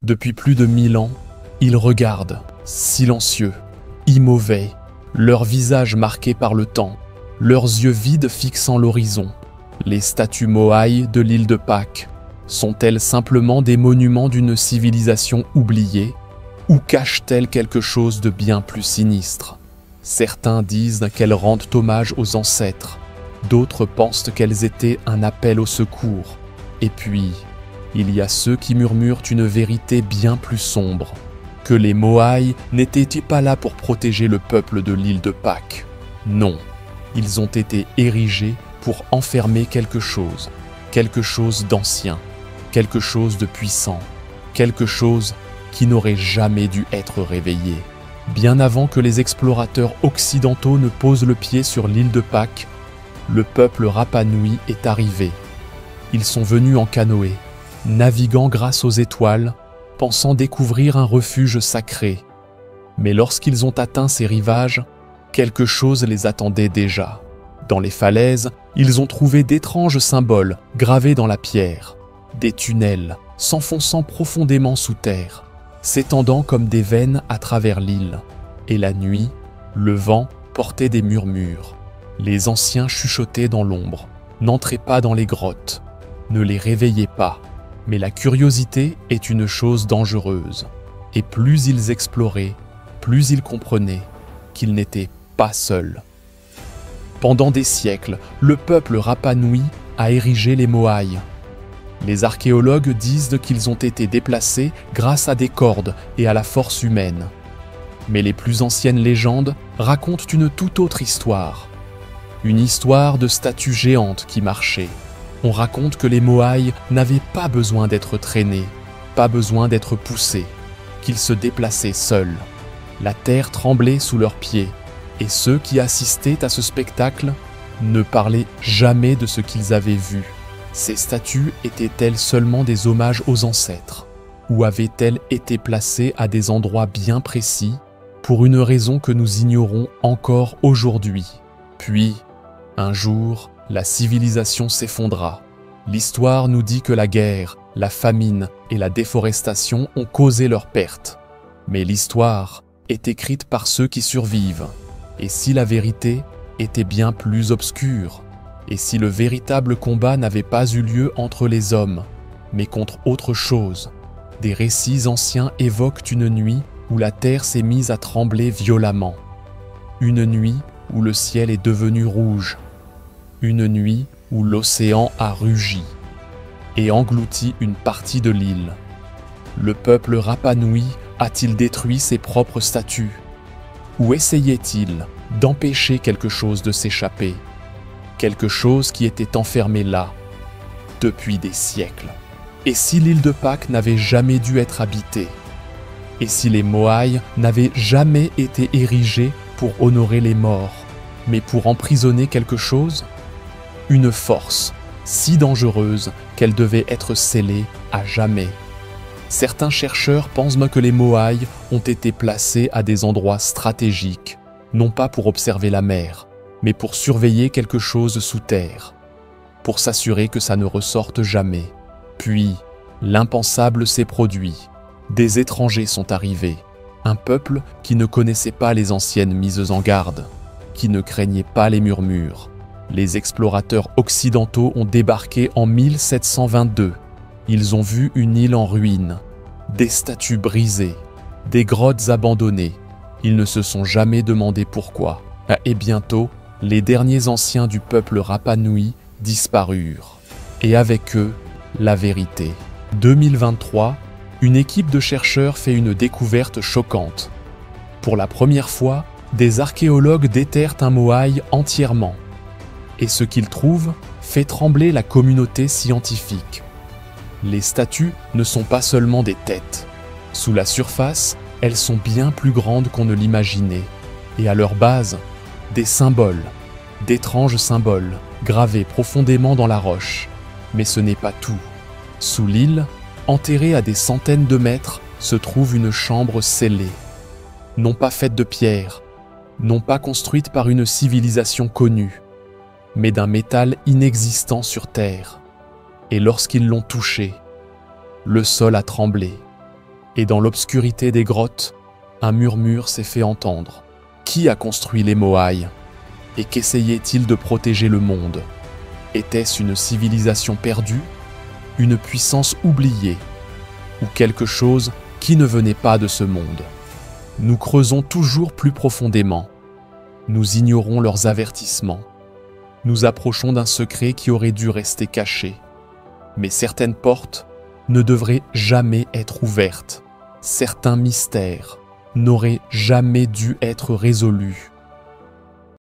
Depuis plus de 1000 ans, ils regardent, silencieux, immauvais, leurs visages marqués par le temps, leurs yeux vides fixant l'horizon. Les statues Moai de l'île de Pâques sont-elles simplement des monuments d'une civilisation oubliée ou cachent-elles quelque chose de bien plus sinistre? Certains disent qu'elles rendent hommage aux ancêtres, d'autres pensent qu'elles étaient un appel au secours. Et puis, il y a ceux qui murmurent une vérité bien plus sombre, que les Moai n'étaient pas là pour protéger le peuple de l'île de Pâques. Non, ils ont été érigés pour enfermer quelque chose d'ancien, quelque chose de puissant, quelque chose qui n'aurait jamais dû être réveillé. Bien avant que les explorateurs occidentaux ne posent le pied sur l'île de Pâques, le peuple Rapa Nui est arrivé. Ils sont venus en canoë, naviguant grâce aux étoiles, pensant découvrir un refuge sacré. Mais lorsqu'ils ont atteint ces rivages, quelque chose les attendait déjà. Dans les falaises, ils ont trouvé d'étranges symboles gravés dans la pierre, des tunnels s'enfonçant profondément sous terre, s'étendant comme des veines à travers l'île. Et la nuit, le vent portait des murmures. Les anciens chuchotaient dans l'ombre. N'entrez pas dans les grottes, ne les réveillez pas. Mais la curiosité est une chose dangereuse. Et plus ils exploraient, plus ils comprenaient qu'ils n'étaient pas seuls. Pendant des siècles, le peuple Rapa Nui a érigé les Moai. Les archéologues disent qu'ils ont été déplacés grâce à des cordes et à la force humaine. Mais les plus anciennes légendes racontent une toute autre histoire. Une histoire de statues géantes qui marchaient. On raconte que les Moai n'avaient pas besoin d'être traînés, pas besoin d'être poussés, qu'ils se déplaçaient seuls. La terre tremblait sous leurs pieds, et ceux qui assistaient à ce spectacle ne parlaient jamais de ce qu'ils avaient vu. Ces statues étaient-elles seulement des hommages aux ancêtres, ou avaient-elles été placées à des endroits bien précis, pour une raison que nous ignorons encore aujourd'hui? Puis, un jour, la civilisation s'effondra. L'histoire nous dit que la guerre, la famine et la déforestation ont causé leur perte. Mais l'histoire est écrite par ceux qui survivent. Et si la vérité était bien plus obscure? Et si le véritable combat n'avait pas eu lieu entre les hommes, mais contre autre chose? Des récits anciens évoquent une nuit où la terre s'est mise à trembler violemment. Une nuit où le ciel est devenu rouge. Une nuit où l'océan a rugi et englouti une partie de l'île. Le peuple Rapa Nui a-t-il détruit ses propres statues? Ou essayait-il d'empêcher quelque chose de s'échapper? Quelque chose qui était enfermé là, depuis des siècles. Et si l'île de Pâques n'avait jamais dû être habitée? Et si les Moai n'avaient jamais été érigés pour honorer les morts, mais pour emprisonner quelque chose? Une force si dangereuse qu'elle devait être scellée à jamais. Certains chercheurs pensent que les Moai ont été placés à des endroits stratégiques, non pas pour observer la mer, mais pour surveiller quelque chose sous terre, pour s'assurer que ça ne ressorte jamais. Puis, l'impensable s'est produit. Des étrangers sont arrivés, un peuple qui ne connaissait pas les anciennes mises en garde, qui ne craignait pas les murmures. Les explorateurs occidentaux ont débarqué en 1722. Ils ont vu une île en ruine, des statues brisées, des grottes abandonnées. Ils ne se sont jamais demandé pourquoi. Et bientôt, les derniers anciens du peuple Rapa Nui disparurent. Et avec eux, la vérité. 2023, une équipe de chercheurs fait une découverte choquante. Pour la première fois, des archéologues déterrent un Moai entièrement. Et ce qu'ils trouvent fait trembler la communauté scientifique. Les statues ne sont pas seulement des têtes. Sous la surface, elles sont bien plus grandes qu'on ne l'imaginait. Et à leur base, des symboles, d'étranges symboles, gravés profondément dans la roche. Mais ce n'est pas tout. Sous l'île, enterrée à des centaines de mètres, se trouve une chambre scellée. Non pas faite de pierre, non pas construite par une civilisation connue, mais d'un métal inexistant sur terre. Et lorsqu'ils l'ont touché, le sol a tremblé. Et dans l'obscurité des grottes, un murmure s'est fait entendre. Qui a construit les Moai? Et qu'essayait-il de protéger le monde? Était-ce une civilisation perdue, une puissance oubliée, ou quelque chose qui ne venait pas de ce monde? Nous creusons toujours plus profondément. Nous ignorons leurs avertissements. Nous approchons d'un secret qui aurait dû rester caché. Mais certaines portes ne devraient jamais être ouvertes. Certains mystères n'auraient jamais dû être résolus.